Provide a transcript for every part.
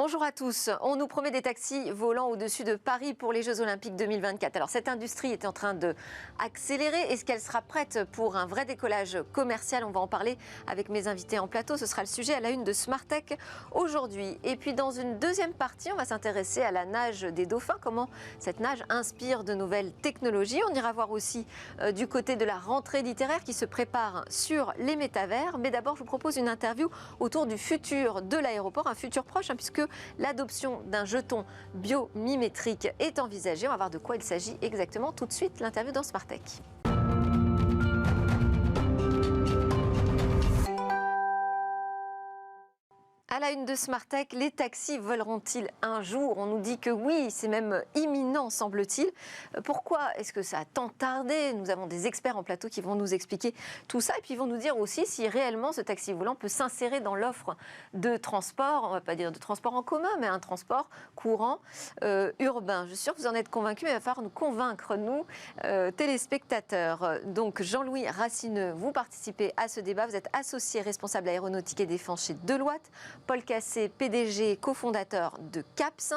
Bonjour à tous. On nous promet des taxis volants au-dessus de Paris pour les Jeux Olympiques 2024. Alors cette industrie est en train d'accélérer. Est-ce qu'elle sera prête pour un vrai décollage commercial? On va en parler avec mes invités en plateau. Ce sera le sujet à la une de Smartech aujourd'hui. Et puis dans une deuxième partie, on va s'intéresser à la nage des dauphins. Comment cette nage inspire de nouvelles technologies. On ira voir aussi du côté de la rentrée littéraire qui se prépare sur les métavers. Mais d'abord, je vous propose une interview autour du futur de l'aéroport, un futur proche, puisque l'adoption d'un jeton biomimétrique est envisagée. On va voir de quoi il s'agit exactement tout de suite. L'interview dans Smartech. À la une de Smartech, les taxis voleront-ils un jour? On nous dit que oui, c'est même imminent, semble-t-il. Pourquoi est-ce que ça a tant tardé? Nous avons des experts en plateau qui vont nous expliquer tout ça et puis ils vont nous dire aussi si réellement ce taxi volant peut s'insérer dans l'offre de transport, on ne va pas dire de transport en commun, mais un transport courant urbain. Je suis sûre que vous en êtes convaincus, mais il va falloir nous convaincre, nous, téléspectateurs. Donc Jean-Louis Racineux, vous participez à ce débat. Vous êtes associé responsable aéronautique et défense chez Deloitte. Paul Cassé, PDG, cofondateur de CAPS.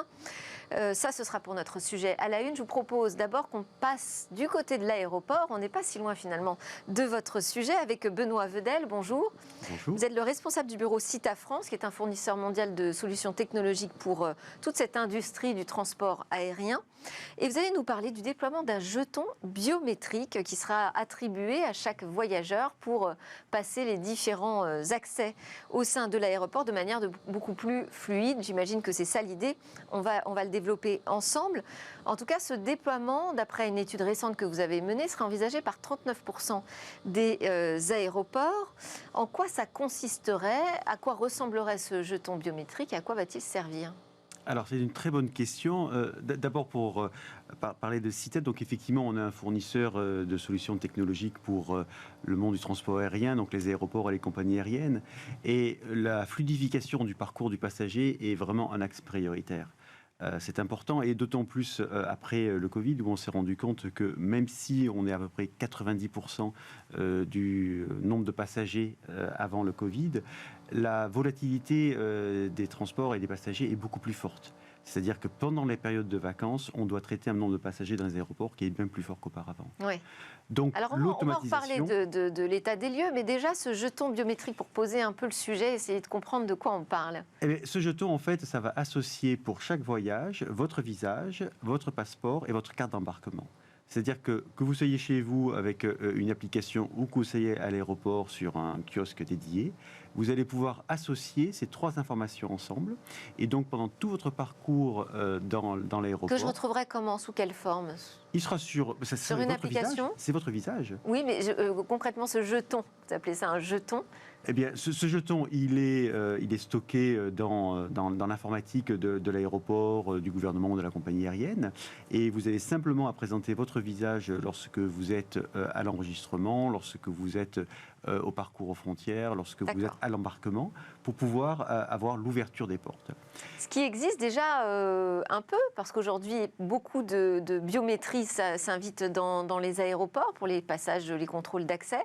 Ça, ce sera pour notre sujet à la une. Je vous propose d'abord qu'on passe du côté de l'aéroport. On n'est pas si loin finalement de votre sujet avec Benoît Vedel. Bonjour. Bonjour. Vous êtes le responsable du bureau Cita France, qui est un fournisseur mondial de solutions technologiques pour toute cette industrie du transport aérien. Et vous allez nous parler du déploiement d'un jeton biométrique qui sera attribué à chaque voyageur pour passer les différents accès au sein de l'aéroport de manière beaucoup plus fluide. J'imagine que c'est ça l'idée. On va le développer ensemble. En tout cas, ce déploiement, d'après une étude récente que vous avez menée, sera envisagé par 39% des aéroports. En quoi ça consisterait? À quoi ressemblerait ce jeton biométrique? Et à quoi va-t-il servir? Alors, c'est une très bonne question. D'abord, pour parler de Cita, donc effectivement, on est un fournisseur de solutions technologiques pour le monde du transport aérien, donc les aéroports et les compagnies aériennes. Et la fluidification du parcours du passager est vraiment un axe prioritaire. C'est important, et d'autant plus après le Covid, où on s'est rendu compte que même si on est à peu près 90% du nombre de passagers avant le Covid, la volatilité des transports et des passagers est beaucoup plus forte. C'est-à-dire que pendant les périodes de vacances, on doit traiter un nombre de passagers dans les aéroports qui est bien plus fort qu'auparavant. Oui. Donc, alors, on va en reparler de l'état des lieux, mais déjà, ce jeton biométrique, pour poser un peu le sujet, essayer de comprendre de quoi on parle. Eh bien, ce jeton, en fait, ça va associer pour chaque voyage votre visage, votre passeport et votre carte d'embarquement. C'est-à-dire que vous soyez chez vous avec une application ou que vous soyez à l'aéroport sur un kiosque dédié, vous allez pouvoir associer ces trois informations ensemble. Et donc, pendant tout votre parcours dans l'aéroport... Que je retrouverai comment? Sous quelle forme? Il sera sur une application? C'est votre visage. Oui, mais concrètement, ce jeton, vous appelez ça un jeton? Eh bien, ce jeton, il est stocké dans l'informatique de l'aéroport, du gouvernement ou de la compagnie aérienne. Et vous avez simplement à présenter votre visage lorsque vous êtes à l'enregistrement, lorsque vous êtes au parcours aux frontières, lorsque vous êtes à l'embarquement, pour pouvoir avoir l'ouverture des portes. Ce qui existe déjà un peu, parce qu'aujourd'hui, beaucoup de biométrie s'invite dans les aéroports pour les passages, les contrôles d'accès,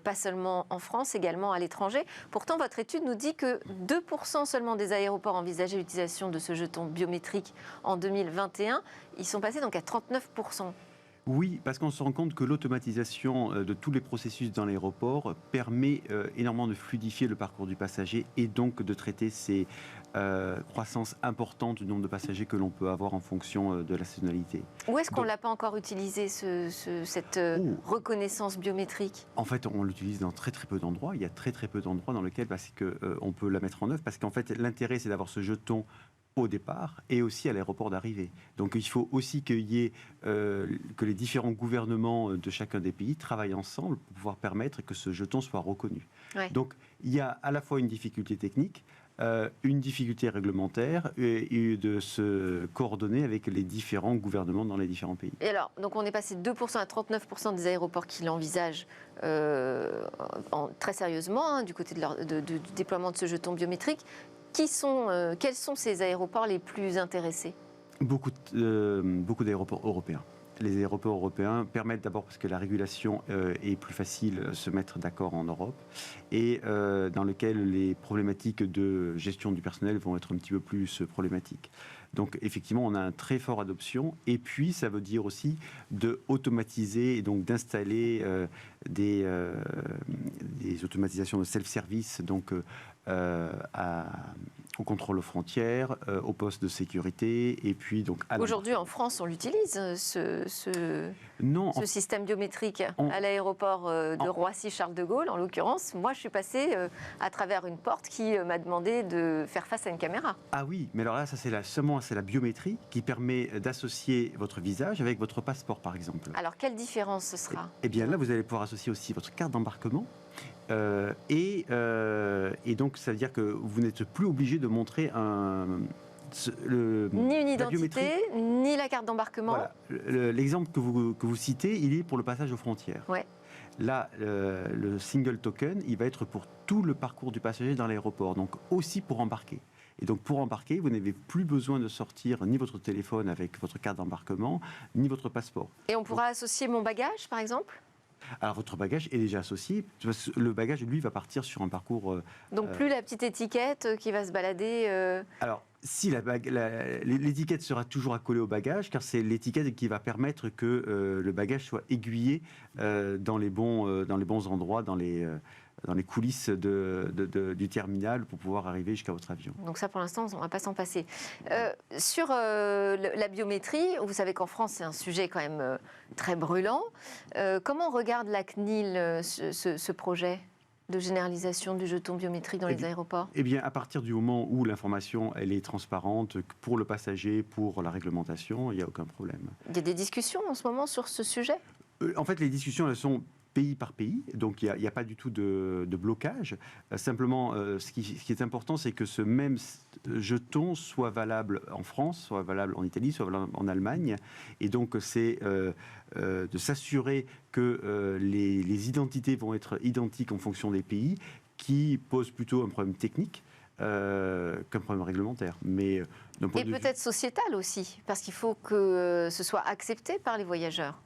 pas seulement en France, également à l'étranger. Pourtant, votre étude nous dit que 2% seulement des aéroports envisageaient l'utilisation de ce jeton biométrique en 2021. Ils sont passés donc à 39%. Oui, parce qu'on se rend compte que l'automatisation de tous les processus dans l'aéroport permet énormément de fluidifier le parcours du passager et donc de traiter ces croissances importantes du nombre de passagers que l'on peut avoir en fonction de la saisonnalité. Où est-ce qu'on ne l'a pas encore utilisé, cette reconnaissance biométrique? En fait, on l'utilise dans très peu d'endroits. Il y a très peu d'endroits dans lesquels on peut la mettre en œuvre, parce qu'en fait, l'intérêt, c'est d'avoir ce jeton au départ et aussi à l'aéroport d'arrivée. Donc il faut aussi qu'il y ait que les différents gouvernements de chacun des pays travaillent ensemble pour pouvoir permettre que ce jeton soit reconnu. Ouais. Donc il y a à la fois une difficulté technique, une difficulté réglementaire et de se coordonner avec les différents gouvernements dans les différents pays. Et alors, donc on est passé de 2% à 39% des aéroports qui l'envisagent très sérieusement, du côté du déploiement de ce jeton biométrique. Quels sont ces aéroports les plus intéressés? Beaucoup d'aéroports européens. les aéroports européens permettent d'abord parce que la régulation est plus facile de se mettre d'accord en Europe et dans lequel les problématiques de gestion du personnel vont être un petit peu plus problématiques. Donc effectivement, on a une très forte adoption et puis ça veut dire aussi de automatiser et donc d'installer des automatisations de self-service donc au contrôle aux frontières, au poste de sécurité et puis donc à Aujourd'hui, en France, on l'utilise, ce système biométrique à l'aéroport de Roissy-Charles de Gaulle, en l'occurrence. Moi, je suis passée à travers une porte qui m'a demandé de faire face à une caméra. Ah oui, mais alors là, ça c'est la biométrie qui permet d'associer votre visage avec votre passeport, par exemple. Alors, quelle différence ce sera ? Eh bien là, vous allez pouvoir associer aussi votre carte d'embarquement. Et donc, ça veut dire que vous n'êtes plus obligé de montrer ni une identité, ni la carte d'embarquement. Voilà. L'exemple que vous citez, il est pour le passage aux frontières. Ouais. Là, le single token, il va être pour tout le parcours du passager dans l'aéroport, donc aussi pour embarquer. Et donc, pour embarquer, vous n'avez plus besoin de sortir ni votre téléphone avec votre carte d'embarquement, ni votre passeport. Et on pourra associer mon bagage, par exemple ? Alors, votre bagage est déjà associé. Le bagage, lui, va partir sur un parcours... Donc, plus la petite étiquette qui va se balader... Alors, si l'étiquette sera toujours accolée au bagage, car c'est l'étiquette qui va permettre que le bagage soit aiguillé dans les bons endroits, dans les coulisses du terminal pour pouvoir arriver jusqu'à votre avion. Donc ça, pour l'instant, on ne va pas s'en passer. Sur la biométrie, vous savez qu'en France, c'est un sujet quand même très brûlant. Comment regarde la CNIL ce projet de généralisation du jeton biométrique dans les aéroports ? Eh bien, à partir du moment où l'information elle est transparente pour le passager, pour la réglementation, il n'y a aucun problème. Il y a des discussions en ce moment sur ce sujet ? En fait, les discussions, elles sont pays par pays, donc il n'y a pas du tout de blocage. Simplement, ce qui est important, c'est que ce même jeton soit valable en France, soit valable en Italie, soit valable en Allemagne. Et donc, c'est de s'assurer que les identités vont être identiques en fonction des pays, qui pose plutôt un problème technique qu'un problème réglementaire. Mais, et peut-être sociétal aussi, parce qu'il faut que ce soit accepté par les voyageurs.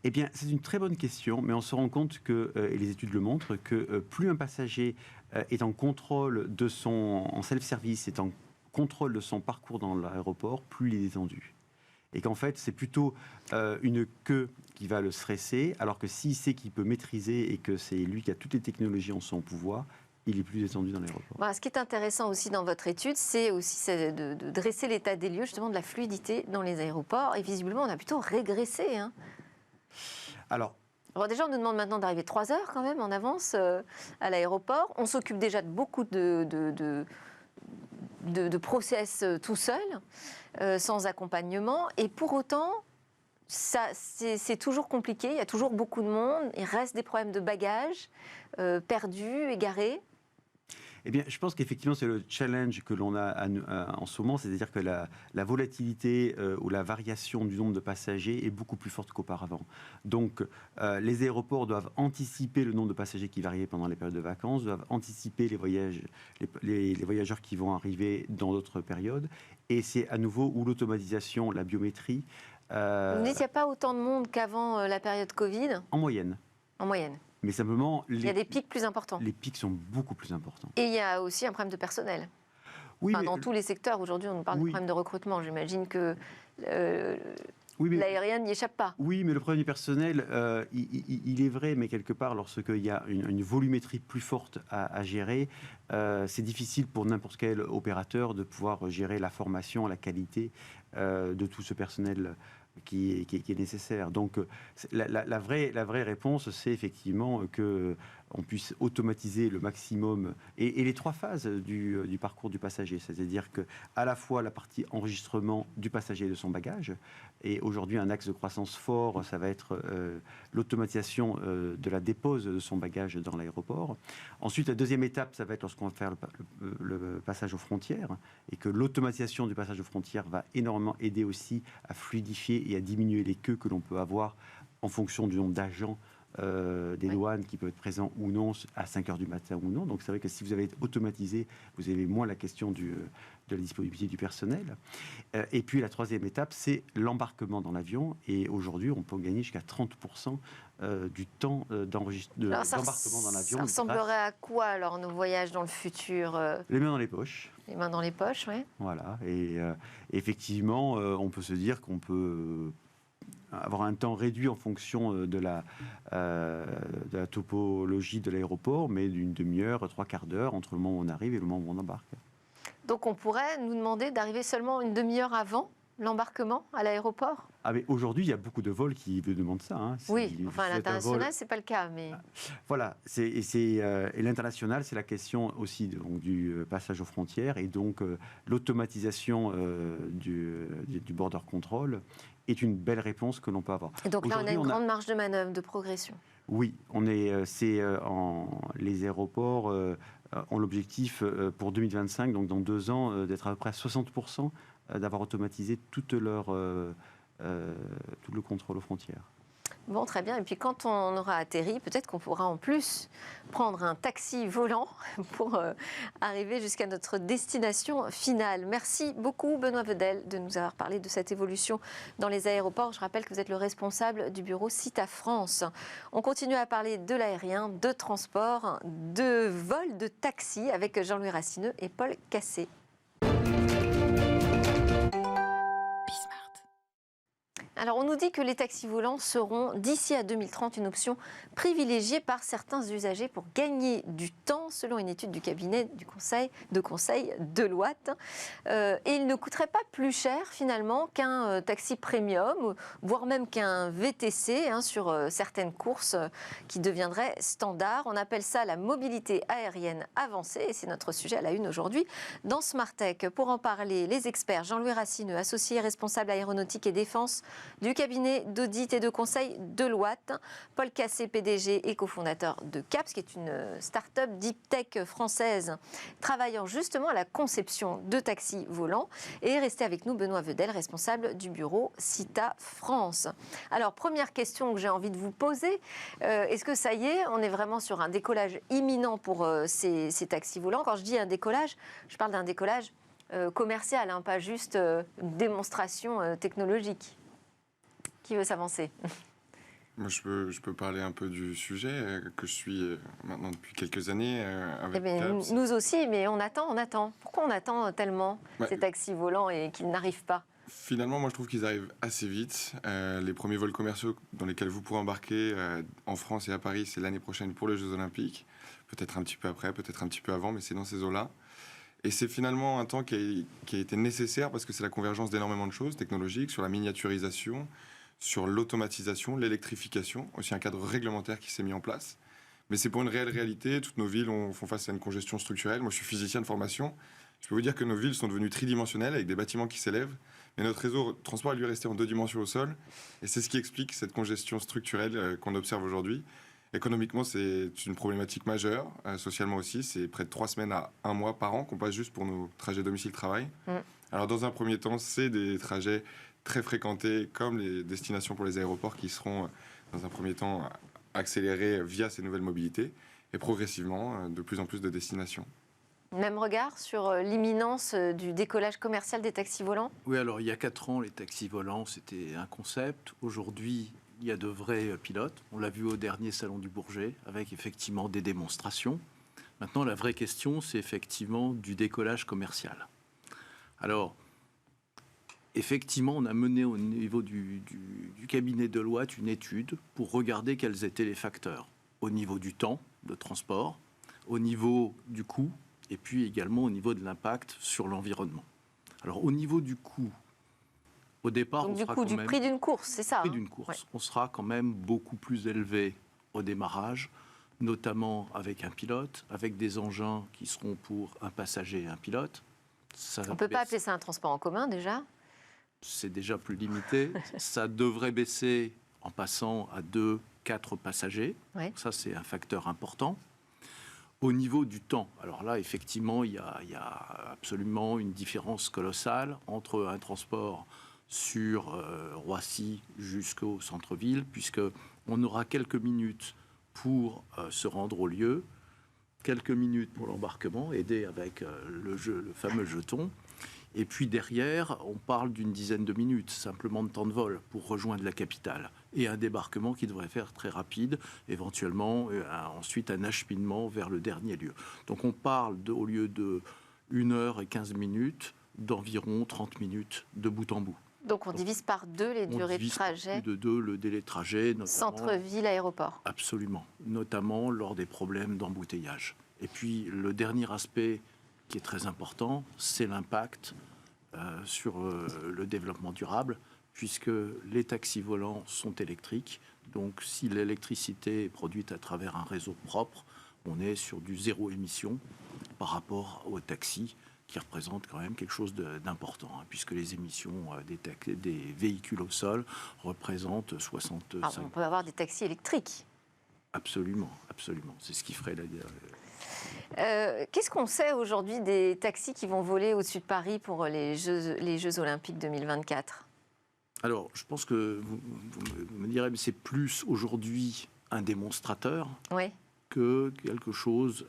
Eh bien, c'est une très bonne question, mais on se rend compte que, et les études le montrent, que plus un passager est en contrôle en self-service, est en contrôle de son parcours dans l'aéroport, plus il est détendu. Et qu'en fait, c'est plutôt une queue qui va le stresser, alors que s'il sait qu'il peut maîtriser et que c'est lui qui a toutes les technologies en son pouvoir, il est plus détendu dans l'aéroport. Voilà, ce qui est intéressant aussi dans votre étude, c'est aussi de dresser l'état des lieux, justement, de la fluidité dans les aéroports. Et visiblement, on a plutôt régressé, hein. Alors, déjà, on nous demande maintenant d'arriver 3 heures quand même en avance à l'aéroport. On s'occupe déjà de beaucoup de process tout seul, sans accompagnement. Et pour autant, c'est toujours compliqué. Il y a toujours beaucoup de monde. Il reste des problèmes de bagages perdus, égarés. Eh bien, je pense qu'effectivement, c'est le challenge que l'on a en ce moment, c'est-à-dire que la volatilité ou la variation du nombre de passagers est beaucoup plus forte qu'auparavant. Donc, les aéroports doivent anticiper le nombre de passagers qui va arriver pendant les périodes de vacances, doivent anticiper les voyageurs qui vont arriver dans d'autres périodes. Et c'est à nouveau où l'automatisation, la biométrie... Vous dites qu'il n'y a pas autant de monde qu'avant la période Covid ? En moyenne. En moyenne. Mais simplement, il y a des pics plus importants. Les pics sont beaucoup plus importants. Et il y a aussi un problème de personnel. Oui, dans tous les secteurs, aujourd'hui, on nous parle de problème de recrutement. J'imagine que l'aérienne n'y échappe pas. Oui, mais le problème du personnel, il est vrai, mais quelque part, lorsqu'il y a une volumétrie plus forte à gérer, c'est difficile pour n'importe quel opérateur de pouvoir gérer la formation, la qualité de tout ce personnel qui est nécessaire. Donc la vraie réponse, c'est effectivement qu'on puisse automatiser le maximum et les 3 phases du parcours du passager, c'est-à-dire que à la fois la partie enregistrement du passager et de son bagage, et aujourd'hui un axe de croissance fort, ça va être l'automatisation de la dépose de son bagage dans l'aéroport. Ensuite, la deuxième étape, ça va être lorsqu'on va faire le passage aux frontières, et que l'automatisation du passage aux frontières va énormément aider aussi à fluidifier et à diminuer les queues que l'on peut avoir en fonction du nombre d'agents des douanes qui peuvent être présents ou non à 5 heures du matin ou non. Donc c'est vrai que si vous avez automatisé, vous avez moins la question de la disponibilité du personnel. Et puis la troisième étape, c'est l'embarquement dans l'avion. Et aujourd'hui, on peut gagner jusqu'à 30% du temps d'embarquement dans l'avion. Ça ressemblerait à quoi alors nos voyages dans le futur Les mains dans les poches. Les mains dans les poches, oui. Voilà. Et effectivement, on peut se dire qu'on peut avoir un temps réduit en fonction de la topologie de l'aéroport, mais d'une demi-heure, 3/4 d'heure entre le moment où on arrive et le moment où on embarque. Donc on pourrait nous demander d'arriver seulement une demi-heure avant l'embarquement à l'aéroport? Ah, mais aujourd'hui, il y a beaucoup de vols qui demandent ça. Hein. Oui, enfin à l'international, c'est pas le cas. Mais... Voilà, et l'international, c'est la question aussi du passage aux frontières et donc l'automatisation du border control est une belle réponse que l'on peut avoir. Et donc là, on a une grande marge de manœuvre, de progression. Oui, les aéroports ont l'objectif pour 2025, donc dans 2 ans, d'être à peu près à 60%, d'avoir automatisé tout le contrôle aux frontières. Bon, très bien. Et puis quand on aura atterri, peut-être qu'on pourra en plus prendre un taxi volant pour arriver jusqu'à notre destination finale. Merci beaucoup Benoît Vedel de nous avoir parlé de cette évolution dans les aéroports. Je rappelle que vous êtes le responsable du bureau CITA France. On continue à parler de l'aérien, de transport, de vol, de taxi avec Jean-Louis Rassineux et Paul Cassé. Alors, on nous dit que les taxis volants seront, d'ici à 2030, une option privilégiée par certains usagers pour gagner du temps, selon une étude du cabinet de conseil Deloitte. Et il ne coûterait pas plus cher, finalement, qu'un taxi premium, voire même qu'un VTC sur certaines courses qui deviendraient standards. On appelle ça la mobilité aérienne avancée, et c'est notre sujet à la une aujourd'hui dans Smart Tech. Pour en parler, les experts Jean-Louis Rassineux, associé et responsable aéronautique et défense du cabinet d'audit et de conseil Deloitte, Paul Cassé, PDG et cofondateur de CAPS, qui est une start-up deep tech française travaillant justement à la conception de taxis volants. Et restez avec nous Benoît Vedel, responsable du bureau CITA France. Alors, première question que j'ai envie de vous poser, est-ce que ça y est, on est vraiment sur un décollage imminent pour ces taxis volants? Quand je dis un décollage, je parle d'un décollage commercial, pas juste démonstration technologique. Qui veut s'avancer? Moi, je peux parler un peu du sujet que je suis maintenant depuis quelques années avec CAPS. Nous aussi, mais on attend. Pourquoi on attend tellement ces taxis volants et qu'ils n'arrivent pas? Finalement, moi, je trouve qu'ils arrivent assez vite. Les premiers vols commerciaux dans lesquels vous pourrez embarquer en France et à Paris, c'est l'année prochaine pour les Jeux Olympiques. Peut-être un petit peu après, peut-être un petit peu avant, mais c'est dans ces eaux-là. Et c'est finalement un temps qui a été nécessaire parce que c'est la convergence d'énormément de choses technologiques sur la miniaturisation, sur l'automatisation, l'électrification, aussi un cadre réglementaire qui s'est mis en place. Mais c'est pour une réelle réalité. Toutes nos villes font face à une congestion structurelle. Moi, je suis physicien de formation. Je peux vous dire que nos villes sont devenues tridimensionnelles avec des bâtiments qui s'élèvent. Mais notre réseau de transport, lui, est resté en 2 dimensions au sol. Et c'est ce qui explique cette congestion structurelle qu'on observe aujourd'hui. Économiquement, c'est une problématique majeure. Socialement aussi, c'est près de 3 semaines à 1 mois par an qu'on passe juste pour nos trajets domicile-travail. Alors, dans un premier temps, c'est des trajets très fréquentés, comme les destinations pour les aéroports qui seront, dans un premier temps, accélérées via ces nouvelles mobilités, et progressivement, de plus en plus de destinations. Même regard sur l'imminence du décollage commercial des taxis volants? Oui, alors il y a 4 ans, les taxis volants, c'était un concept. Aujourd'hui, il y a de vrais pilotes. On l'a vu au dernier Salon du Bourget, avec effectivement des démonstrations. Maintenant, la vraie question, c'est effectivement du décollage commercial. Alors, effectivement, on a mené au niveau du cabinet Deloitte une étude pour regarder quels étaient les facteurs au niveau du temps de transport, au niveau du coût et puis également au niveau de l'impact sur l'environnement. Alors, au niveau du coût, au départ, donc, du prix d'une course, c'est ça? Prix d'une course. On sera quand même beaucoup plus élevé au démarrage, notamment avec un pilote, avec des engins qui seront pour un passager et un pilote. On ne peut pas appeler ça un transport en commun déjà? C'est déjà plus limité. Ça devrait baisser en passant à 2-4 passagers. Oui. Ça, c'est un facteur important. Au niveau du temps, alors là, effectivement, il y a absolument une différence colossale entre un transport sur Roissy jusqu'au centre-ville, puisque On aura quelques minutes pour se rendre au lieu, quelques minutes pour l'embarquement, aidé avec le fameux jeton. Et puis derrière, on parle d'une dizaine de minutes, simplement de temps de vol pour rejoindre la capitale. Et un débarquement qui devrait faire très rapide, éventuellement ensuite un acheminement vers le dernier lieu. Donc on parle, au lieu de 1 heure et 15 minutes, d'environ 30 minutes de bout en bout. Donc on divise par 2 les durées de trajet. Plus de 2 le délai de trajet. Centre-ville, aéroport. Absolument, notamment lors des problèmes d'embouteillage. Et puis le dernier aspect qui est très important, c'est l'impact sur le développement durable, puisque les taxis volants sont électriques. Donc si l'électricité est produite à travers un réseau propre, on est sur du zéro émission par rapport aux taxis, qui représentent quand même quelque chose d'important, puisque les émissions des véhicules au sol représentent 65%. On peut avoir des taxis électriques. Absolument, absolument. C'est ce qui ferait la... Qu'est-ce qu'on sait aujourd'hui des taxis qui vont voler au-dessus de Paris pour les Jeux Olympiques 2024 ? Alors, je pense que vous me direz, mais c'est plus aujourd'hui un démonstrateur que quelque chose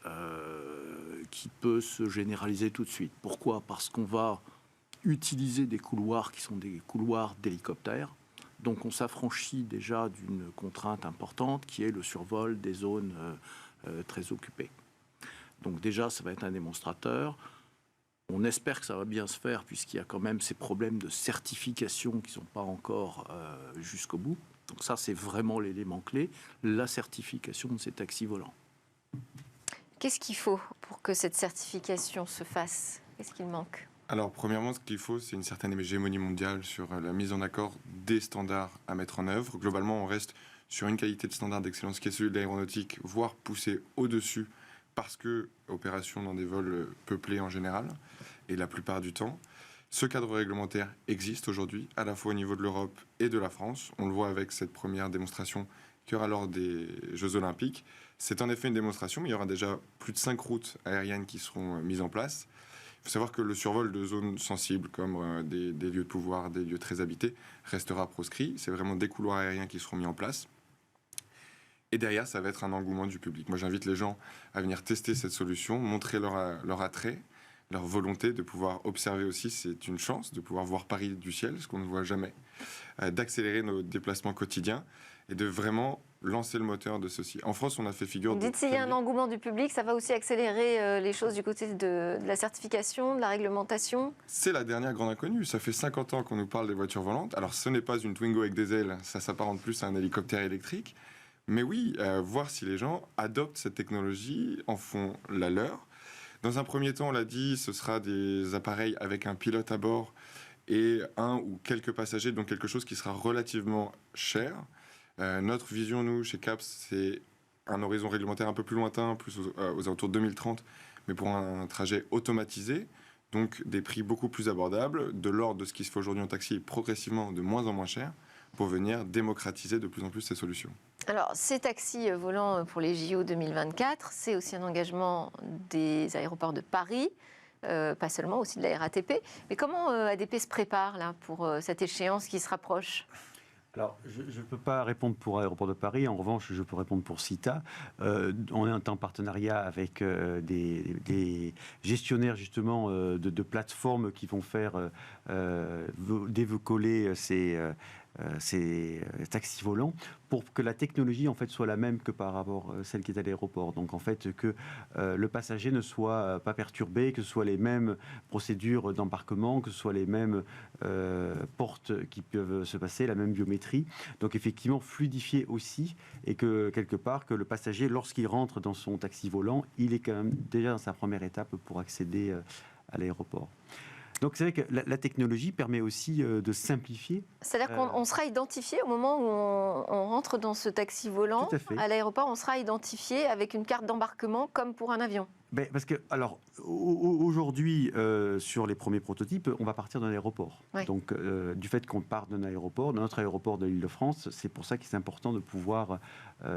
qui peut se généraliser tout de suite. Pourquoi ? Parce qu'on va utiliser des couloirs qui sont des couloirs d'hélicoptères. Donc on s'affranchit déjà d'une contrainte importante qui est le survol des zones très occupées. Donc déjà, ça va être un démonstrateur. On espère que ça va bien se faire, puisqu'il y a quand même ces problèmes de certification qui ne sont pas encore jusqu'au bout. Donc ça, c'est vraiment l'élément clé, la certification de ces taxis volants. Qu'est-ce qu'il faut pour que cette certification se fasse ? Qu'est-ce qu'il manque ? Alors, premièrement, ce qu'il faut, c'est une certaine hégémonie mondiale sur la mise en accord des standards à mettre en œuvre. Globalement, on reste sur une qualité de standard d'excellence qui est celui de l'aéronautique, voire poussé au-dessus, parce que opération dans des vols peuplés en général, et la plupart du temps. Ce cadre réglementaire existe aujourd'hui, à la fois au niveau de l'Europe et de la France. On le voit avec cette première démonstration qu'il y aura lors des Jeux Olympiques. C'est en effet une démonstration, mais il y aura déjà plus de 5 routes aériennes qui seront mises en place. Il faut savoir que le survol de zones sensibles, comme des lieux de pouvoir, des lieux très habités, restera proscrit. C'est vraiment des couloirs aériens qui seront mis en place. Et derrière, ça va être un engouement du public. Moi, j'invite les gens à venir tester cette solution, montrer leur attrait, leur volonté de pouvoir observer aussi. C'est une chance de pouvoir voir Paris du ciel, ce qu'on ne voit jamais, d'accélérer nos déplacements quotidiens et de vraiment lancer le moteur de ceci. En France, on a fait figure... Dites s'il y a un engouement du public, ça va aussi accélérer les choses du côté de la certification, de la réglementation ? C'est la dernière grande inconnue. Ça fait 50 ans qu'on nous parle des voitures volantes. Alors, ce n'est pas une Twingo avec des ailes, ça s'apparente plus à un hélicoptère électrique. Mais oui, voir si les gens adoptent cette technologie, en font la leur. Dans un premier temps, on l'a dit, ce sera des appareils avec un pilote à bord et un ou quelques passagers, donc quelque chose qui sera relativement cher. Notre vision, nous, chez CAPS, c'est un horizon réglementaire un peu plus lointain, plus aux alentours de 2030, mais pour un trajet automatisé, donc des prix beaucoup plus abordables, de l'ordre de ce qui se fait aujourd'hui en taxi, progressivement de moins en moins cher, pour venir démocratiser de plus en plus ces solutions. Alors, ces taxis volants pour les JO 2024, c'est aussi un engagement des aéroports de Paris, pas seulement, aussi de la RATP. Mais comment ADP se prépare là, pour cette échéance qui se rapproche ? Alors, je ne peux pas répondre pour Aéroport de Paris. En revanche, je peux répondre pour CITA. On est en partenariat avec des gestionnaires justement de plateformes qui vont faire décoller ces taxis volants pour que la technologie en fait soit la même que par rapport à celle qui est à l'aéroport. Donc en fait que le passager ne soit pas perturbé, que ce soit les mêmes procédures d'embarquement, que ce soit les mêmes portes qui peuvent se passer, la même biométrie. Donc effectivement fluidifier aussi et que quelque part que le passager lorsqu'il rentre dans son taxi volant, il est quand même déjà dans sa première étape pour accéder à l'aéroport. Donc c'est vrai que la technologie permet aussi de simplifier. C'est-à-dire qu'on sera identifié au moment où on rentre dans ce taxi volant à l'aéroport, on sera identifié avec une carte d'embarquement comme pour un avion. Ben, parce que, alors, aujourd'hui, sur les premiers prototypes, on va partir d'un aéroport. Oui. Donc, du fait qu'on part d'un aéroport, d'un autre aéroport de l'Île-de-France, c'est pour ça que c'est important de pouvoir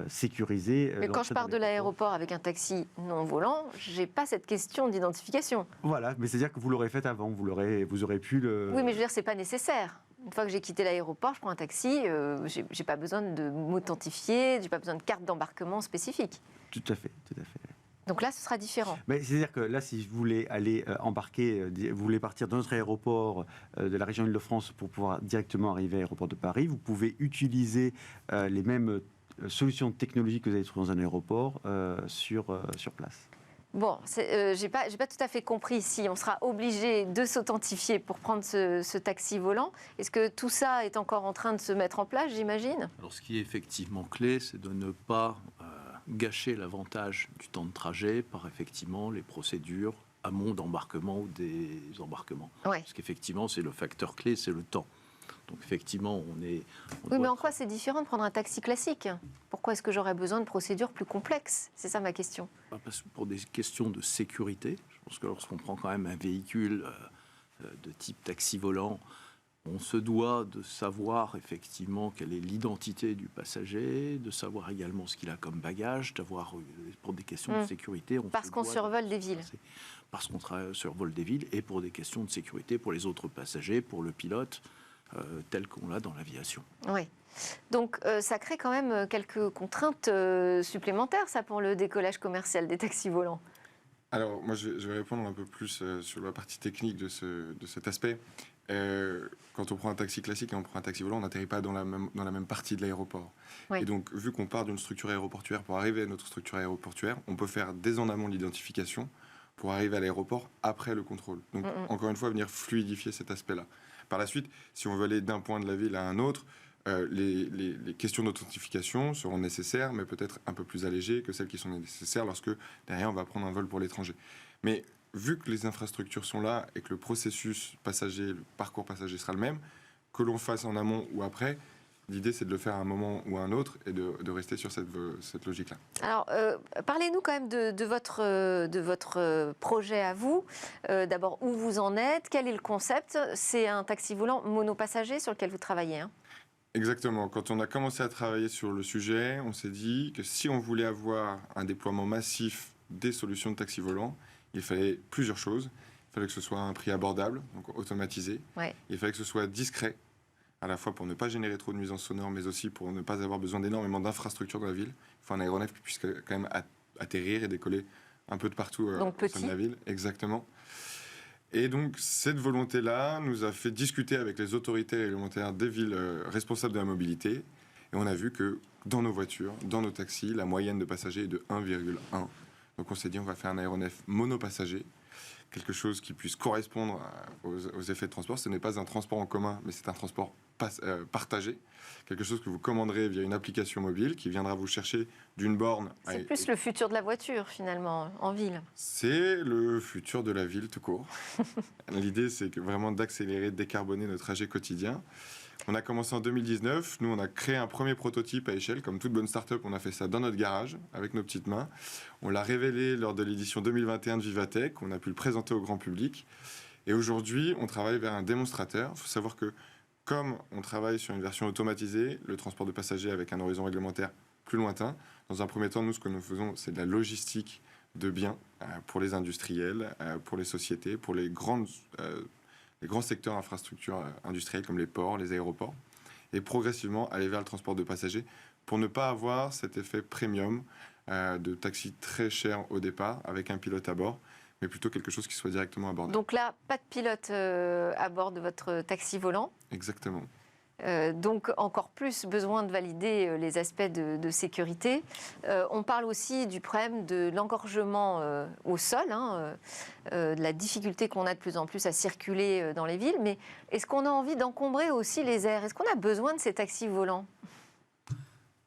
sécuriser. Mais quand je pars de l'aéroport avec un taxi non volant, je n'ai pas cette question d'identification. Voilà, mais c'est-à-dire que vous l'aurez fait avant, vous aurez pu le... Oui, mais je veux dire, ce n'est pas nécessaire. Une fois que j'ai quitté l'aéroport, je prends un taxi, j'ai pas besoin de m'authentifier, j'ai pas besoin de carte d'embarquement spécifique. Tout à fait, tout à fait. Donc là, ce sera différent. Mais c'est-à-dire que là, si vous voulez aller embarquer, vous voulez partir dans notre aéroport de la région Île-de-France pour pouvoir directement arriver à l'aéroport de Paris, vous pouvez utiliser les mêmes solutions technologiques que vous allez trouver dans un aéroport sur place. Bon, j'ai pas tout à fait compris si on sera obligé de s'authentifier pour prendre ce taxi volant. Est-ce que tout ça est encore en train de se mettre en place, j'imagine ? Alors, ce qui est effectivement clé, c'est de ne pas gâcher l'avantage du temps de trajet par effectivement les procédures amont d'embarquement ou des embarquements. Ouais. Parce qu'effectivement, c'est le facteur clé, c'est le temps. Donc effectivement, Oui, mais en quoi c'est différent de prendre un taxi classique ? Pourquoi est-ce que j'aurais besoin de procédures plus complexes ? C'est ça ma question. Parce que pour des questions de sécurité, je pense que lorsqu'on prend quand même un véhicule de type taxi volant, on se doit de savoir effectivement quelle est l'identité du passager, de savoir également ce qu'il a comme bagage, d'avoir, pour des questions de sécurité... Parce qu'on survole des villes. Parce qu'on survole des villes et pour des questions de sécurité pour les autres passagers, pour le pilote, tel qu'on l'a dans l'aviation. Oui. Donc ça crée quand même quelques contraintes supplémentaires, ça, pour le décollage commercial des taxis volants. Alors, moi, je vais répondre un peu plus sur la partie technique de cet aspect. Quand on prend un taxi classique et on prend un taxi volant, on n'atterrit pas dans la même partie de l'aéroport. Oui. Et donc, vu qu'on part d'une structure aéroportuaire pour arriver à notre structure aéroportuaire, on peut faire dès en amont l'identification pour arriver à l'aéroport après le contrôle. Donc, encore une fois, venir fluidifier cet aspect-là. Par la suite, si on veut aller d'un point de la ville à un autre, les questions d'authentification seront nécessaires, mais peut-être un peu plus allégées que celles qui sont nécessaires lorsque, derrière, on va prendre un vol pour l'étranger. Mais vu que les infrastructures sont là et que le processus passager, le parcours passager sera le même, que l'on fasse en amont ou après, l'idée c'est de le faire à un moment ou à un autre et de rester sur cette logique-là. Alors, parlez-nous quand même de votre projet à vous. D'abord, où vous en êtes ? Quel est le concept ? C'est un taxi volant monopassager sur lequel vous travaillez, hein ? Exactement. Quand on a commencé à travailler sur le sujet, on s'est dit que si on voulait avoir un déploiement massif des solutions de taxi volant, il fallait plusieurs choses. Il fallait que ce soit un prix abordable, donc automatisé. Ouais. Il fallait que ce soit discret, à la fois pour ne pas générer trop de nuisances sonores, mais aussi pour ne pas avoir besoin d'énormément d'infrastructures dans la ville. Il faut un aéronef qui puisse quand même atterrir et décoller un peu de partout au sein de la ville. Exactement. Et donc, cette volonté-là nous a fait discuter avec les autorités réglementaires des villes responsables de la mobilité. Et on a vu que dans nos voitures, dans nos taxis, la moyenne de passagers est de 1,1. Donc, on s'est dit, on va faire un aéronef monopassager, quelque chose qui puisse correspondre aux effets de transport. Ce n'est pas un transport en commun, mais c'est un transport partagé. Quelque chose que vous commanderez via une application mobile qui viendra vous chercher d'une borne. C'est plus le futur de la voiture, finalement, en ville. C'est le futur de la ville, tout court. L'idée, c'est vraiment d'accélérer, de décarboner notre trajet quotidien. On a commencé en 2019. Nous, on a créé un premier prototype à échelle. Comme toute bonne start-up, on a fait ça dans notre garage, avec nos petites mains. On l'a révélé lors de l'édition 2021 de Vivatech. On a pu le présenter au grand public. Et aujourd'hui, on travaille vers un démonstrateur. Il faut savoir que, comme on travaille sur une version automatisée, le transport de passagers avec un horizon réglementaire plus lointain, dans un premier temps, nous, ce que nous faisons, c'est de la logistique de biens pour les industriels, pour les sociétés, pour les grands secteurs infrastructures industrielles comme les ports, les aéroports, et progressivement aller vers le transport de passagers pour ne pas avoir cet effet premium de taxi très cher au départ avec un pilote à bord, mais plutôt quelque chose qui soit directement abordable. Donc là, pas de pilote à bord de votre taxi volant. Exactement. Donc encore plus besoin de valider les aspects de sécurité. On parle aussi du problème de l'engorgement au sol, de la difficulté qu'on a de plus en plus à circuler dans les villes. Mais est-ce qu'on a envie d'encombrer aussi les airs ? Est-ce qu'on a besoin de ces taxis volants ?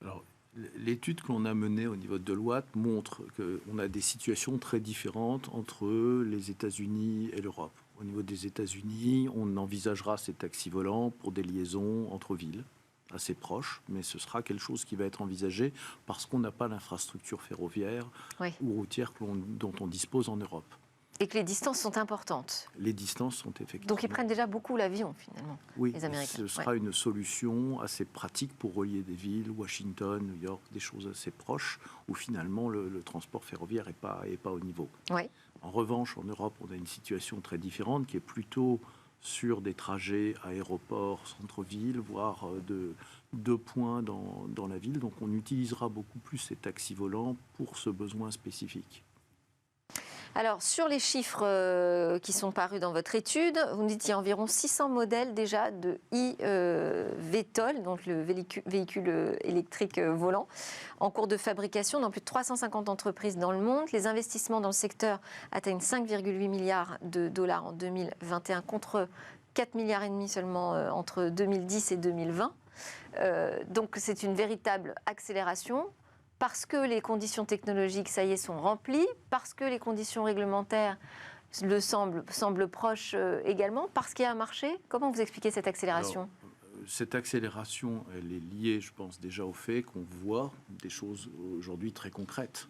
Alors, l'étude que l'on a menée au niveau de Deloitte montre qu'on a des situations très différentes entre les États-Unis et l'Europe. Au niveau des États-Unis, on envisagera ces taxis volants pour des liaisons entre villes assez proches, mais ce sera quelque chose qui va être envisagé parce qu'on n'a pas l'infrastructure ferroviaire ou routière dont on dispose en Europe. Et que les distances sont importantes. Les distances sont effectivement... Donc ils prennent déjà beaucoup l'avion, finalement, oui, les Américains. Ce sera une solution assez pratique pour relier des villes, Washington, New York, des choses assez proches, où finalement le transport ferroviaire n'est pas au niveau. Oui. En revanche, en Europe, on a une situation très différente qui est plutôt sur des trajets aéroport, centre-ville, voire de 2 points dans la ville. Donc on utilisera beaucoup plus ces taxis volants pour ce besoin spécifique. Alors, sur les chiffres qui sont parus dans votre étude, vous nous dites qu'il y a environ 600 modèles déjà de e-VTOL, donc le véhicule électrique volant, en cours de fabrication dans plus de 350 entreprises dans le monde. Les investissements dans le secteur atteignent 5,8 milliards de dollars en 2021 contre 4,5 milliards seulement entre 2010 et 2020. Donc, c'est une véritable accélération. Parce que les conditions technologiques, ça y est, sont remplies, parce que les conditions réglementaires semblent proches également, parce qu'il y a un marché. Comment vous expliquez cette accélération ? Alors, cette accélération, elle est liée, je pense, déjà au fait qu'on voit des choses aujourd'hui très concrètes.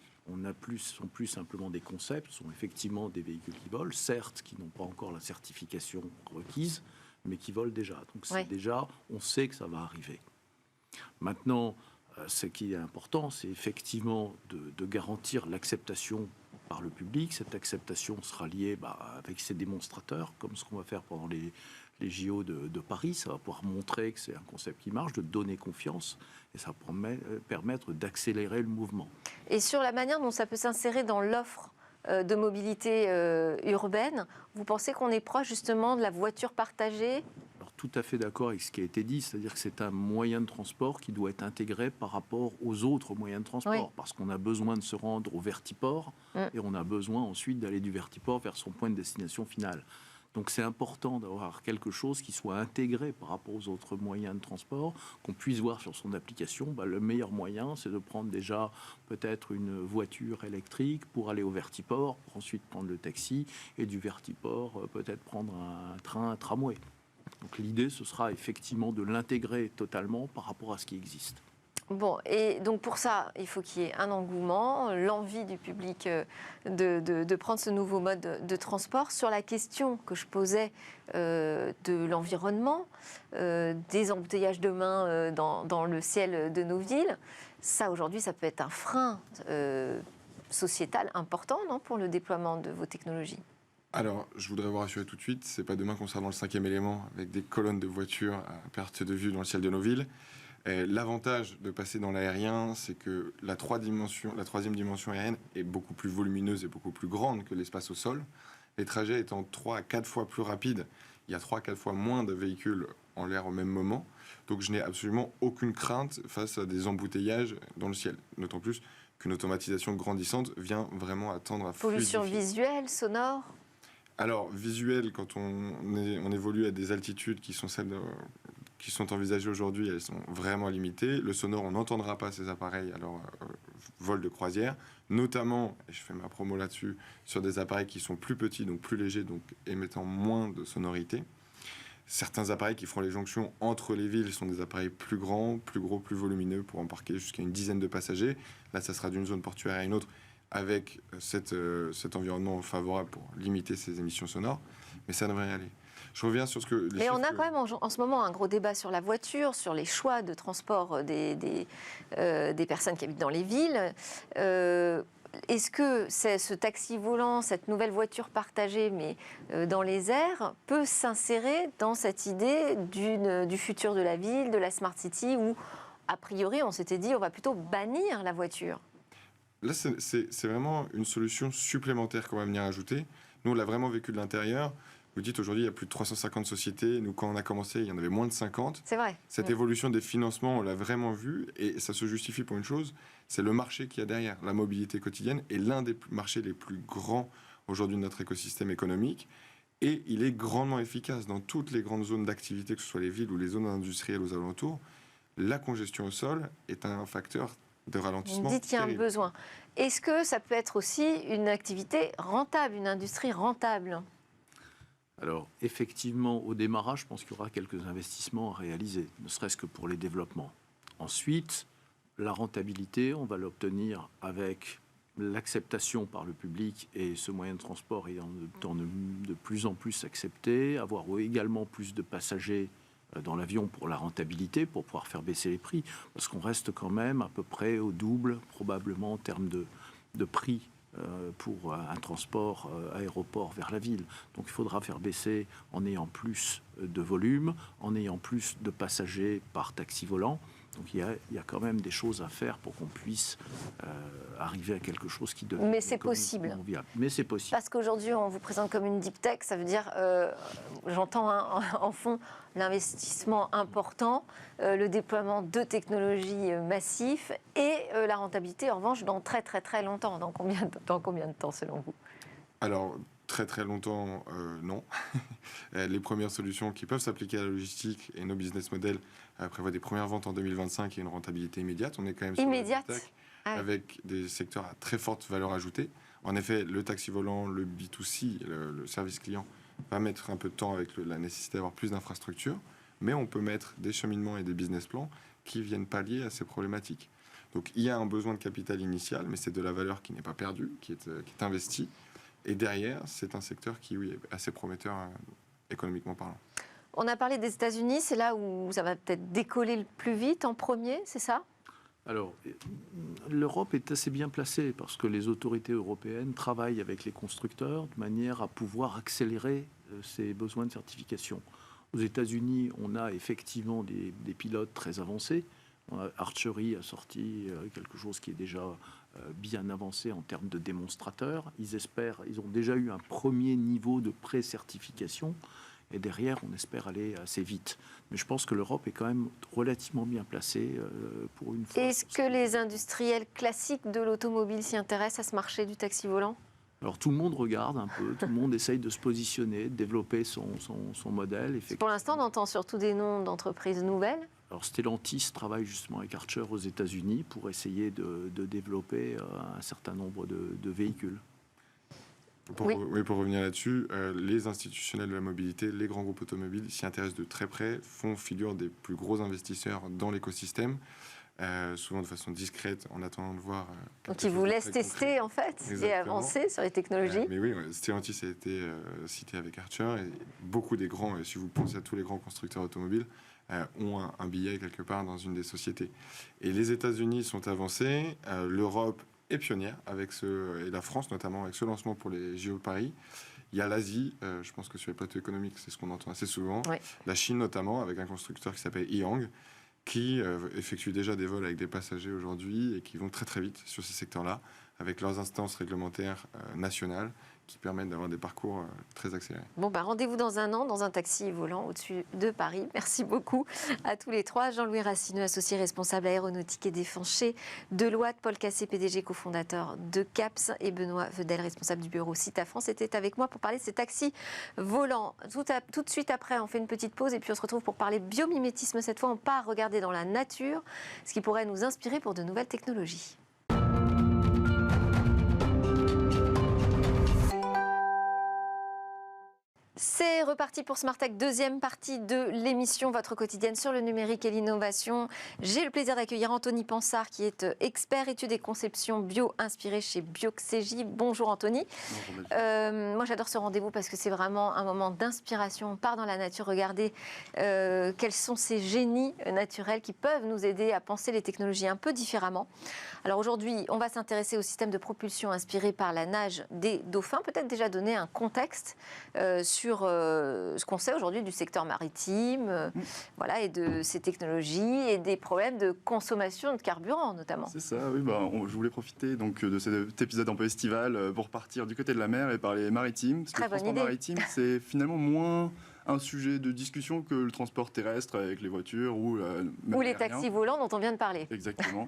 Sont plus simplement des concepts, sont effectivement des véhicules qui volent, certes, qui n'ont pas encore la certification requise, mais qui volent déjà. Donc c'est déjà, on sait que ça va arriver. Maintenant, ce qui est important, c'est effectivement de garantir l'acceptation par le public. Cette acceptation sera liée avec ces démonstrateurs, comme ce qu'on va faire pendant les JO de Paris. Ça va pouvoir montrer que c'est un concept qui marche, de donner confiance, et ça va permettre d'accélérer le mouvement. Et sur la manière dont ça peut s'insérer dans l'offre de mobilité urbaine, vous pensez qu'on est proche justement de la voiture partagée ? Tout à fait d'accord avec ce qui a été dit, c'est-à-dire que c'est un moyen de transport qui doit être intégré par rapport aux autres moyens de transport, parce qu'on a besoin de se rendre au vertiport et on a besoin ensuite d'aller du vertiport vers son point de destination finale. Donc c'est important d'avoir quelque chose qui soit intégré par rapport aux autres moyens de transport, qu'on puisse voir sur son application. Le meilleur moyen, c'est de prendre déjà peut-être une voiture électrique pour aller au vertiport, pour ensuite prendre le taxi, et du vertiport peut-être prendre un train, un tramway. Donc l'idée, ce sera effectivement de l'intégrer totalement par rapport à ce qui existe. Bon, et donc pour ça, il faut qu'il y ait un engouement, l'envie du public de prendre ce nouveau mode de transport. Sur la question que je posais de l'environnement, des embouteillages demain dans le ciel de nos villes, ça aujourd'hui, ça peut être un frein sociétal important, non, pour le déploiement de vos technologies ? Alors, je voudrais vous rassurer tout de suite, c'est pas demain qu'on sera dans le 5e élément avec des colonnes de voitures à perte de vue dans le ciel de nos villes. L'avantage de passer dans l'aérien, c'est que la troisième dimension aérienne est beaucoup plus volumineuse et beaucoup plus grande que l'espace au sol. Les trajets étant 3 à 4 fois plus rapides, il y a 3 à 4 fois moins de véhicules en l'air au même moment. Donc je n'ai absolument aucune crainte face à des embouteillages dans le ciel. D'autant plus qu'une automatisation grandissante vient vraiment attendre à pollution fluidifier. Visuelle, sonore ? Alors, visuel, quand on évolue à des altitudes qui sont celles qui sont envisagées aujourd'hui, elles sont vraiment limitées. Le sonore, on n'entendra pas ces appareils à leur vol de croisière, notamment, et je fais ma promo là-dessus, sur des appareils qui sont plus petits, donc plus légers, donc émettant moins de sonorité. Certains appareils qui feront les jonctions entre les villes sont des appareils plus grands, plus gros, plus volumineux pour embarquer jusqu'à une dizaine de passagers. Là, ça sera d'une zone portuaire à une autre, avec cet environnement favorable pour limiter ces émissions sonores, mais ça devrait y aller. Je reviens sur ce que... Mais on a quand même en ce moment un gros débat sur la voiture, sur les choix de transport des personnes qui habitent dans les villes. Est-ce que ce taxi volant, cette nouvelle voiture partagée, mais dans les airs, peut s'insérer dans cette idée du futur de la ville, de la Smart City, où, a priori, on s'était dit on va plutôt bannir la voiture ? Là, c'est vraiment une solution supplémentaire qu'on va venir ajouter. Nous, on l'a vraiment vécu de l'intérieur. Vous dites aujourd'hui, il y a plus de 350 sociétés. Nous, quand on a commencé, il y en avait moins de 50. C'est vrai. Cette évolution des financements, on l'a vraiment vu. Et ça se justifie pour une chose, c'est le marché qu'il y a derrière. La mobilité quotidienne est l'un des marchés les plus grands aujourd'hui de notre écosystème économique. Et il est grandement efficace dans toutes les grandes zones d'activité, que ce soit les villes ou les zones industrielles aux alentours. La congestion au sol est un facteur de ralentissement. Vous dites qu'il y a un besoin. Est-ce que ça peut être aussi une activité rentable, une industrie rentable ? Alors, effectivement, au démarrage, je pense qu'il y aura quelques investissements à réaliser, ne serait-ce que pour les développements. Ensuite, la rentabilité, on va l'obtenir avec l'acceptation par le public et ce moyen de transport ayant de plus en plus accepté, avoir également plus de passagers dans l'avion pour la rentabilité, pour pouvoir faire baisser les prix, parce qu'on reste quand même à peu près au double, probablement en termes de prix pour un transport aéroport vers la ville. Donc il faudra faire baisser en ayant plus de volume, en ayant plus de passagers par taxi volant. Donc il y a quand même des choses à faire pour qu'on puisse arriver à quelque chose qui devient... Mais c'est possible. Viable. Mais c'est possible. Parce qu'aujourd'hui, on vous présente comme une deep tech, ça veut dire, j'entends en fond, l'investissement important, le déploiement de technologies massifs et la rentabilité, en revanche, dans très très très longtemps. Dans combien de temps, selon vous? Alors, très très longtemps, non. Les premières solutions qui peuvent s'appliquer à la logistique et nos business models prévoient des premières ventes en 2025 et une rentabilité immédiate. On est quand même sur Immédiate la tech avec des secteurs à très forte valeur ajoutée. En effet, le taxi volant, le B2C, le service client va mettre un peu de temps avec la nécessité d'avoir plus d'infrastructures, mais on peut mettre des cheminements et des business plans qui viennent pallier à ces problématiques. Donc il y a un besoin de capital initial, mais c'est de la valeur qui n'est pas perdue, qui est investie. Et derrière, c'est un secteur qui, oui, est assez prometteur économiquement parlant. On a parlé des États-Unis, c'est là où ça va peut-être décoller le plus vite en premier, c'est ça? Alors, l'Europe est assez bien placée parce que les autorités européennes travaillent avec les constructeurs de manière à pouvoir accélérer ces besoins de certification. Aux États-Unis, on a effectivement des pilotes très avancés. Archery a sorti quelque chose qui est déjà bien avancé en termes de démonstrateurs. Ils ont déjà eu un premier niveau de pré-certification. Et derrière, on espère aller assez vite. Mais je pense que l'Europe est quand même relativement bien placée pour une fois. Est-ce que les industriels classiques de l'automobile s'y intéressent à ce marché du taxi volant? Alors tout le monde regarde un peu, tout le monde essaye de se positionner, de développer son modèle. Pour l'instant, on entend surtout des noms d'entreprises nouvelles. Alors Stellantis travaille justement avec Archer aux États-Unis pour essayer de développer un certain nombre de véhicules. Pour revenir là-dessus, les institutionnels de la mobilité, les grands groupes automobiles s'y intéressent de très près, font figure des plus gros investisseurs dans l'écosystème, souvent de façon discrète, en attendant de voir... Donc ils vous laissent tester en fait. Exactement. Et avancer sur les technologies. Mais oui, Stellantis a été cité avec Archer, et beaucoup des grands, si vous pensez à tous les grands constructeurs automobiles, ont un billet quelque part dans une des sociétés. Et les États-Unis sont avancés, l'Europe est pionnière, et la France notamment, avec ce lancement pour les JO de Paris. Il y a l'Asie, je pense que sur les plateaux économiques, c'est ce qu'on entend assez souvent. Oui. La Chine notamment, avec un constructeur qui s'appelle Yihang, qui effectue déjà des vols avec des passagers aujourd'hui et qui vont très très vite sur ces secteurs-là, avec leurs instances réglementaires nationales qui permettent d'avoir des parcours très accélérés. Bon, rendez-vous dans un an dans un taxi volant au-dessus de Paris. Merci beaucoup à tous les trois. Jean-Louis Racineux, associé responsable aéronautique et défense chez Deloitte, Paul Cassé, PDG cofondateur de CAPS, et Benoît Vedel, responsable du bureau Cita France, était avec moi pour parler de ces taxis volants. Tout de suite après, on fait une petite pause et puis on se retrouve pour parler biomimétisme. Cette fois, on part regarder dans la nature ce qui pourrait nous inspirer pour de nouvelles technologies. C'est reparti pour Smart Tech, deuxième partie de l'émission, votre quotidienne sur le numérique et l'innovation. J'ai le plaisir d'accueillir Anthony Pansard, qui est expert études et conception bio inspiré chez Bioxégie. Bonjour Anthony. Bonjour. Moi j'adore ce rendez-vous parce que c'est vraiment un moment d'inspiration. On part dans la nature, regardez quels sont ces génies naturels qui peuvent nous aider à penser les technologies un peu différemment. Alors aujourd'hui, on va s'intéresser au système de propulsion inspiré par la nage des dauphins. Peut-être déjà donner un contexte sur ce qu'on sait aujourd'hui du secteur maritime, voilà, et de ces technologies et des problèmes de consommation de carburant notamment. C'est ça, oui. Je voulais profiter donc de cet épisode un peu estival pour partir du côté de la mer et parler maritime. Parce que le transport maritime, c'est finalement moins un sujet de discussion que le transport terrestre avec les voitures ou les taxis volants dont on vient de parler. Exactement.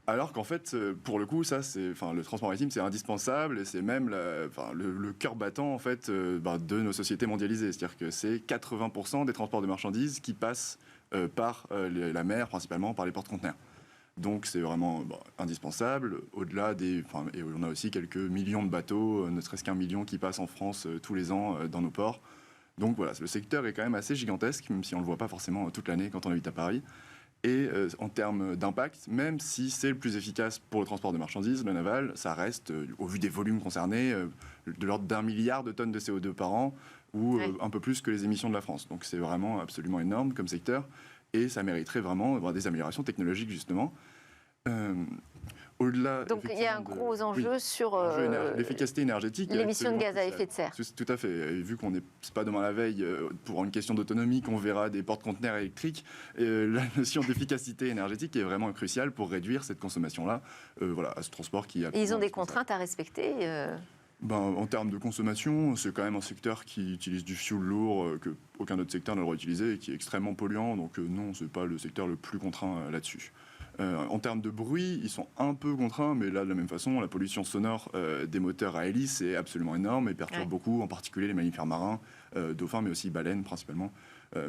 Alors qu'en fait, pour le coup, le transport maritime, c'est indispensable et c'est même le cœur battant en fait de nos sociétés mondialisées. C'est-à-dire que c'est 80% des transports de marchandises qui passent par la mer, principalement par les porte-conteneurs. Donc c'est vraiment indispensable. Au-delà et on a aussi quelques millions de bateaux, ne serait-ce qu'1 million qui passent en France tous les ans dans nos ports. Donc voilà, le secteur est quand même assez gigantesque, même si on ne le voit pas forcément toute l'année quand on habite à Paris. Et en termes d'impact, même si c'est le plus efficace pour le transport de marchandises, le naval, ça reste, au vu des volumes concernés, de l'ordre d'1 milliard de tonnes de CO2 par an, ou un peu plus que les émissions de la France. Donc c'est vraiment absolument énorme comme secteur, et ça mériterait vraiment des améliorations technologiques, justement. au-delà. Donc il y a un effectivement, gros enjeu sur l'efficacité énergétique. est l'émission de absolument gaz à cruciale. effet de serre. Tout à fait. Et vu qu'on n'est pas demain la veille pour une question d'autonomie, qu'on verra des porte-conteneurs électriques, la notion d'efficacité énergétique est vraiment cruciale pour réduire cette consommation-là. Voilà, à ce transport qui a. Et ils ont des contraintes à respecter. En termes de consommation, c'est quand même un secteur qui utilise du fuel lourd que aucun autre secteur n'a le droit d'utiliser et qui est extrêmement polluant. Donc non, c'est pas le secteur le plus contraint là-dessus. En termes de bruit, ils sont un peu contraints, mais là, de la même façon, la pollution sonore des moteurs à hélice est absolument énorme et perturbe beaucoup, en particulier les mammifères marins, dauphins, mais aussi baleines principalement,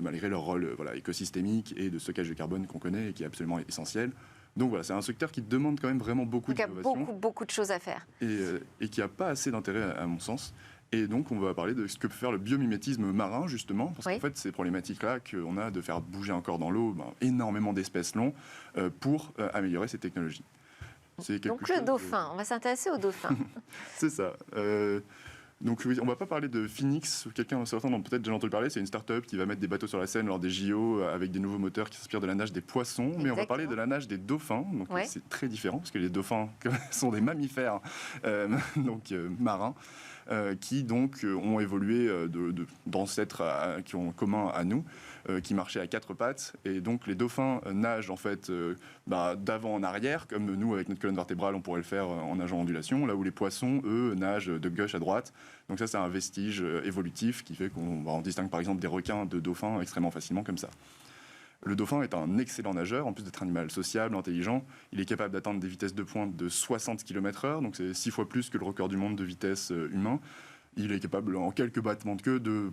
malgré leur rôle écosystémique et de stockage de carbone qu'on connaît et qui est absolument essentiel. Donc voilà, c'est un secteur qui demande quand même vraiment beaucoup d'innovation. Donc il y a beaucoup de choses à faire. Et qui n'a pas assez d'intérêt à mon sens. Et donc, on va parler de ce que peut faire le biomimétisme marin, justement, parce qu'en fait, ces problématiques-là qu'on a de faire bouger encore dans l'eau énormément d'espèces longs pour améliorer ces technologies. Donc le dauphin, on va s'intéresser au dauphin. C'est ça. Donc oui, on va pas parler de Phoenix, certains ont peut-être déjà entendu parler, c'est une start-up qui va mettre des bateaux sur la Seine lors des JO avec des nouveaux moteurs qui s'inspirent de la nage des poissons, mais on va parler de la nage des dauphins, donc c'est très différent parce que les dauphins sont des mammifères marins. Qui donc ont évolué d'ancêtres qui ont en commun à nous, qui marchaient à 4 pattes. Et donc les dauphins nagent en fait d'avant en arrière, comme nous avec notre colonne vertébrale on pourrait le faire en nageant en ondulation, là où les poissons, eux, nagent de gauche à droite. Donc ça c'est un vestige évolutif qui fait qu'on distingue par exemple des requins de dauphins extrêmement facilement comme ça. Le dauphin est un excellent nageur, en plus d'être un animal sociable, intelligent. Il est capable d'atteindre des vitesses de pointe de 60 km/h, donc c'est 6 fois plus que le record du monde de vitesse humain. Il est capable, en quelques battements de queue, de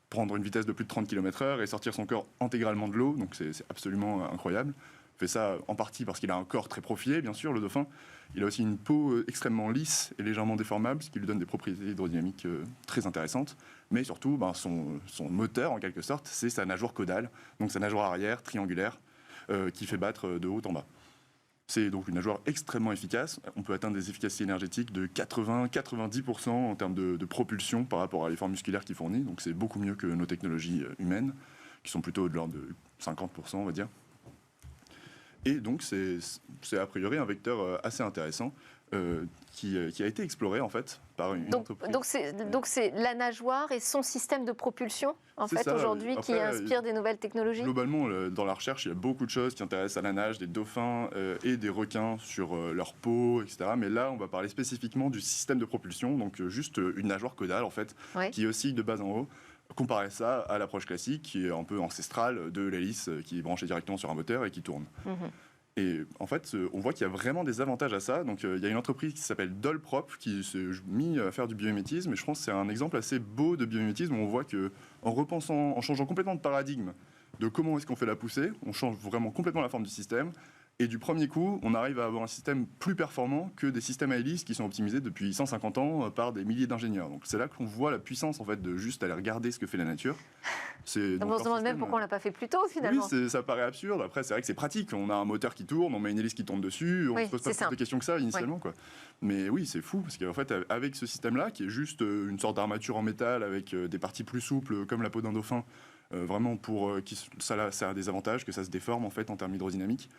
prendre une vitesse de plus de 30 km/h et sortir son corps intégralement de l'eau, donc c'est absolument incroyable. Il fait ça en partie parce qu'il a un corps très profilé, bien sûr, le dauphin. Il a aussi une peau extrêmement lisse et légèrement déformable, ce qui lui donne des propriétés hydrodynamiques très intéressantes. Mais surtout, son moteur, en quelque sorte, c'est sa nageoire caudale, donc sa nageoire arrière triangulaire, qui fait battre de haut en bas. C'est donc une nageoire extrêmement efficace. On peut atteindre des efficacités énergétiques de 80-90% en termes de propulsion par rapport à l'effort musculaire qu'il fournit. Donc c'est beaucoup mieux que nos technologies humaines, qui sont plutôt de l'ordre de 50%, on va dire. Et donc c'est a priori un vecteur assez intéressant qui a été exploré en fait par une entreprise. Donc c'est la nageoire et son système de propulsion en fait aujourd'hui qui inspire des nouvelles technologies. Globalement, dans la recherche, il y a beaucoup de choses qui intéressent à la nage, des dauphins et des requins sur leur peau, etc. Mais là, on va parler spécifiquement du système de propulsion, donc juste une nageoire caudale en fait, qui oscille de bas en haut. Comparer ça à l'approche classique qui est un peu ancestrale de l'hélice qui est branchée directement sur un moteur et qui tourne. Et en fait, on voit qu'il y a vraiment des avantages à ça. Donc, il y a une entreprise qui s'appelle Dolprop qui s'est mis à faire du biomimétisme. Et je pense que c'est un exemple assez beau de biomimétisme où on voit en changeant complètement de paradigme de comment est-ce qu'on fait la poussée, on change vraiment complètement la forme du système. Et du premier coup, on arrive à avoir un système plus performant que des systèmes à hélice qui sont optimisés depuis 150 ans par des milliers d'ingénieurs. Donc c'est là qu'on voit la puissance en fait de juste aller regarder ce que fait la nature. On se demande même pourquoi on l'a pas fait plus tôt finalement. Oui, ça paraît absurde. Après, c'est vrai que c'est pratique. On a un moteur qui tourne, on met une hélice qui tourne dessus, on se pose pas plus de questions que ça initialement, quoi. Mais oui, c'est fou parce qu'en fait, avec ce système-là, qui est juste une sorte d'armature en métal avec des parties plus souples, comme la peau d'un dauphin, vraiment ça a des avantages que ça se déforme en fait en termes hydrodynamiques.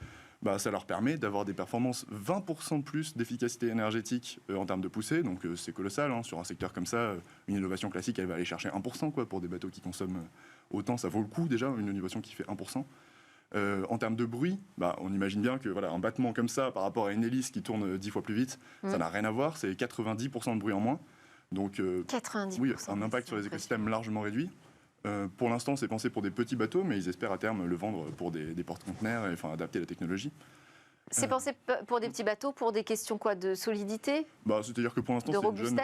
Ça leur permet d'avoir des performances 20% de plus d'efficacité énergétique en termes de poussée. Donc c'est colossal. Sur un secteur comme ça, une innovation classique, elle va aller chercher 1%. Pour des bateaux qui consomment autant, ça vaut le coup déjà, une innovation qui fait 1%. En termes de bruit, on imagine bien que un battement comme ça par rapport à une hélice qui tourne 10 fois plus vite, ça n'a rien à voir. C'est 90% de bruit en moins. Donc 90%. Oui, un impact sur les écosystèmes largement réduit. Pour l'instant, c'est pensé pour des petits bateaux, mais ils espèrent à terme le vendre pour des porte-conteneurs et adapter la technologie. C'est pensé pour des petits bateaux, pour des questions de solidité. C'est-à-dire que pour l'instant,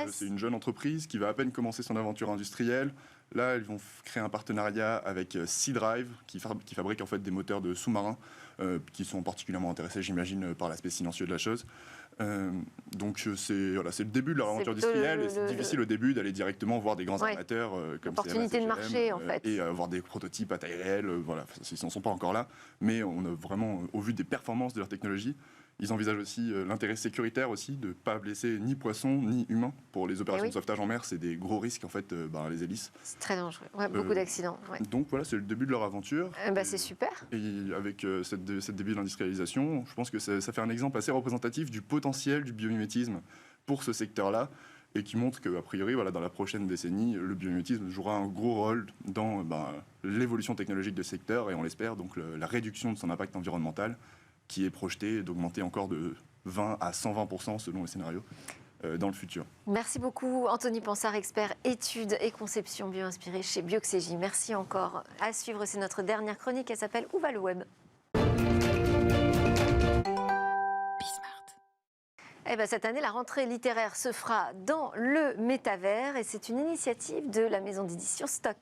c'est une jeune entreprise qui va à peine commencer son aventure industrielle. Là, ils vont créer un partenariat avec Sea Drive, qui fabrique en fait des moteurs de sous-marins, qui sont particulièrement intéressés, j'imagine, par l'aspect silencieux de la chose. Donc c'est le début de leur aventure industrielle et c'est difficile au début d'aller directement voir des grands armateurs comme opportunité de marché en fait et voir des prototypes à taille réelle. Ils n'en sont pas encore là, mais on a vraiment, au vu des performances de leur technologie, Ils envisagent aussi l'intérêt sécuritaire aussi, de ne pas blesser ni poissons ni humains. Pour les opérations de sauvetage en mer, c'est des gros risques en fait, les hélices. C'est très dangereux, beaucoup d'accidents. Ouais. Donc voilà, c'est le début de leur aventure. C'est super. Et avec cette début de l'industrialisation, je pense que ça fait un exemple assez représentatif du potentiel du biomimétisme pour ce secteur-là, et qui montre qu'a priori, dans la prochaine décennie, le biomimétisme jouera un gros rôle dans l'évolution technologique du secteur, et on l'espère, donc la réduction de son impact environnemental, qui est projeté d'augmenter encore de 20 à 120% selon les scénarios dans le futur. Merci beaucoup Anthony Pansard, expert études et conception bio-inspirée chez Bioxégie. Merci encore. À suivre, c'est notre dernière chronique, elle s'appelle Où va le web ? Cette année, la rentrée littéraire se fera dans le métavers et c'est une initiative de la maison d'édition Stock.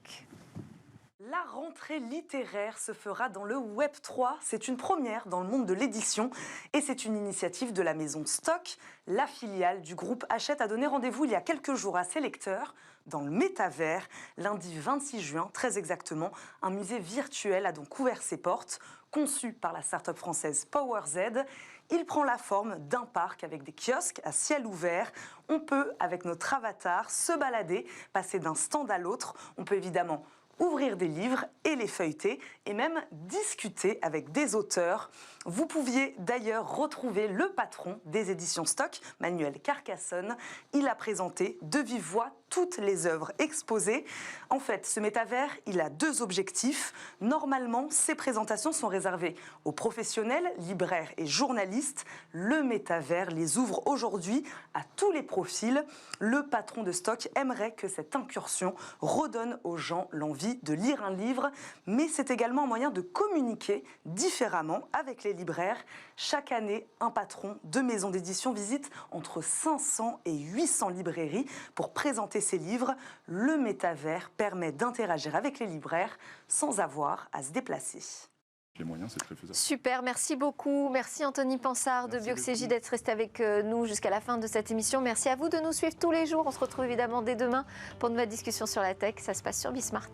La rentrée littéraire se fera dans le Web3. C'est une première dans le monde de l'édition et c'est une initiative de la maison Stock. La filiale du groupe Hachette a donné rendez-vous il y a quelques jours à ses lecteurs dans le métavers. Lundi 26 juin, très exactement, un musée virtuel a donc ouvert ses portes. Conçu par la start-up française PowerZ, il prend la forme d'un parc avec des kiosques à ciel ouvert. On peut, avec notre avatar, se balader, passer d'un stand à l'autre. On peut évidemment ouvrir des livres et les feuilleter et même discuter avec des auteurs. Vous pouviez d'ailleurs retrouver le patron des éditions Stock, Manuel Carcassonne. Il a présenté de vive voix toutes les œuvres exposées. En fait, ce métavers, il a deux objectifs. Normalement, ces présentations sont réservées aux professionnels, libraires et journalistes. Le métavers les ouvre aujourd'hui à tous les profils. Le patron de Stock aimerait que cette incursion redonne aux gens l'envie de lire un livre, mais c'est également un moyen de communiquer différemment avec les libraires. Chaque année, un patron de maison d'édition visite entre 500 et 800 librairies pour présenter ses livres. Le métavers permet d'interagir avec les libraires sans avoir à se déplacer. Les moyens, c'est très faisable. Super, merci beaucoup. Merci Anthony Pansard de Bioxégie d'être resté avec nous jusqu'à la fin de cette émission. Merci à vous de nous suivre tous les jours. On se retrouve évidemment dès demain pour une nouvelle discussion sur la tech. Ça se passe sur Bismart.